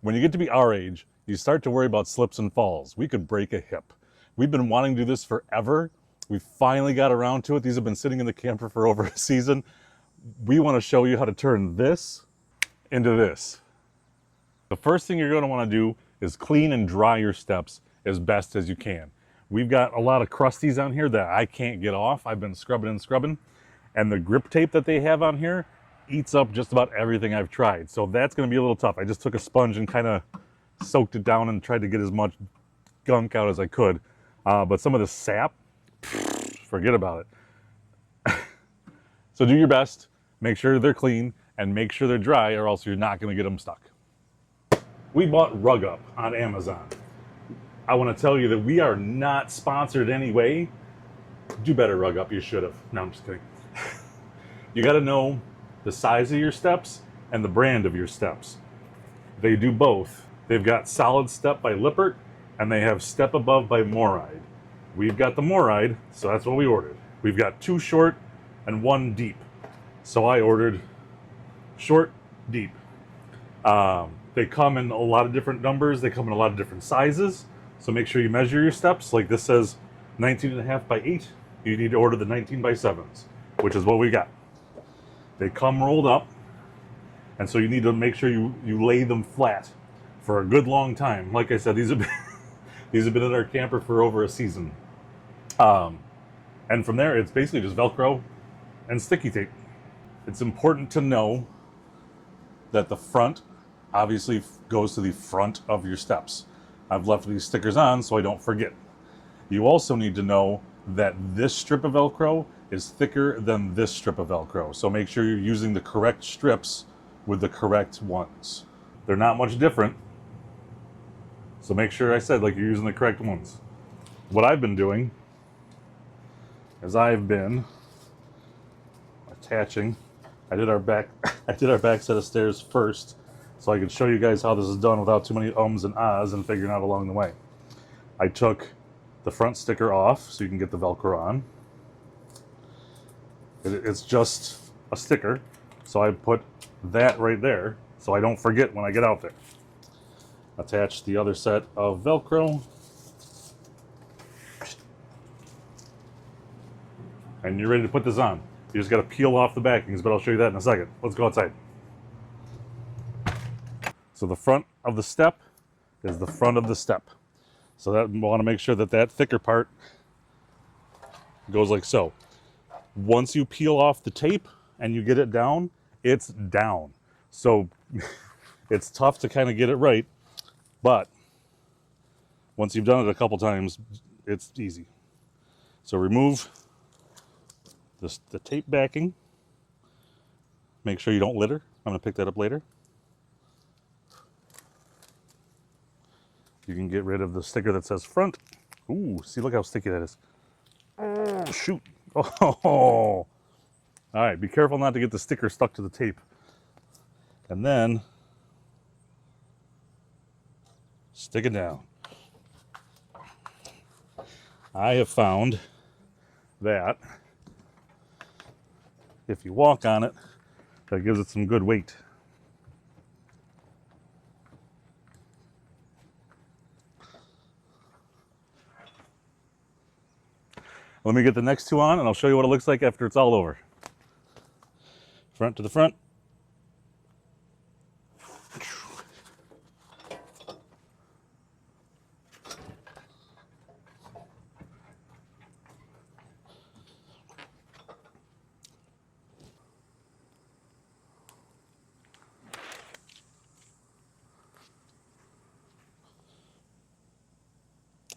When you get to be our age, you start to worry about slips and falls. We could break a hip. We've been wanting to do this forever. We finally got around to it. These have been sitting in the camper for over a season. We want to show you how to turn this into this. The first thing you're going to want to do is clean and dry your steps as best as you can. We've got a lot of crusties on here that I can't get off. I've been scrubbing and scrubbing, and the grip tape that they have on here eats up just about everything I've tried. So that's going to be a little tough. I just took a sponge and kind of soaked it down and tried to get as much gunk out as I could. But some of the sap, forget about it. So do your best, make sure they're clean, and make sure they're dry, or else you're not going to get them stuck. We bought Rug Up on Amazon. I want to tell you that we are not sponsored anyway. Do better, Rug Up. You should have. No, I'm just kidding. You got to know the size of your steps and the brand of your steps. They do both. They've got Solid Step by Lippert, and they have Step Above by Moride. We've got the Moride, so that's what we ordered. We've got 2 short and 1 deep. So I ordered short, deep. They come in a lot of different numbers. They come in a lot of different sizes. So make sure you measure your steps. Like this says 19.5 by 8. You need to order the 19 by 7s, which is what we got. They come rolled up. And so you need to make sure you lay them flat for a good long time. Like I said, these have been in our camper for over a season. And from there, it's basically just Velcro and sticky tape. It's important to know that the front obviously goes to the front of your steps. I've left these stickers on so I don't forget. You also need to know that this strip of Velcro is thicker than this strip of Velcro. So make sure you're using the correct strips with the correct ones. They're not much different. So make sure I said like you're using the correct ones. What I've been doing is I've been attaching. I did our back set of stairs first, so I could show you guys how this is done without too many ums and ahs and figuring out along the way. I took the front sticker off so you can get the Velcro on. It's just a sticker, so I put that right there so I don't forget when I get out there. Attach the other set of Velcro. And you're ready to put this on. You just got to peel off the backings, but I'll show you that in a second. Let's go outside. So the front of the step is the front of the step. So that we want to make sure that that thicker part goes like so. Once you peel off the tape and you get it down, it's down. So it's tough to kind of get it right, but once you've done it a couple times, it's easy. So remove the tape backing. Make sure you don't litter. I'm going to pick that up later. You can get rid of the sticker that says front. Ooh, see, look how sticky that is. Oh, shoot. Oh. All right, be careful not to get the sticker stuck to the tape. And then stick it down. I have found that if you walk on it, that gives it some good weight. Let me get the next 2 on and I'll show you what it looks like after it's all over. Front to the front.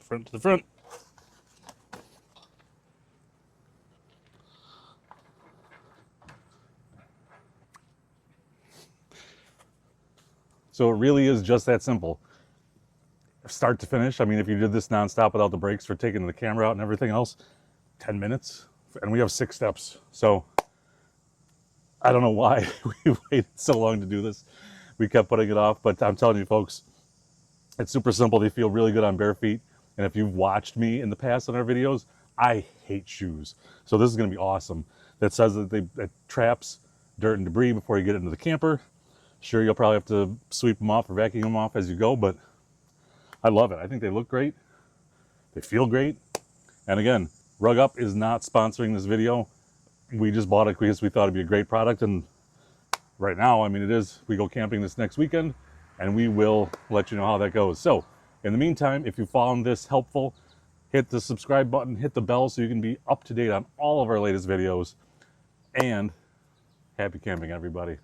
Front to the front. So it really is just that simple. Start to finish. I mean, if you did this nonstop without the breaks for taking the camera out and everything else, 10 minutes. And we have 6 steps. So I don't know why we waited so long to do this. We kept putting it off, but I'm telling you folks, it's super simple. They feel really good on bare feet. And if you've watched me in the past on our videos, I hate shoes. So this is going to be awesome. That says that it traps dirt and debris before you get into the camper. Sure, you'll probably have to sweep them off or vacuum them off as you go, but I love it. I think they look great. They feel great. And again, Rug Up is not sponsoring this video. We just bought it because we thought it'd be a great product. And right now, I mean, it is. We go camping this next weekend, and we will let you know how that goes. So in the meantime, if you found this helpful, hit the subscribe button, hit the bell so you can be up to date on all of our latest videos. And happy camping, everybody.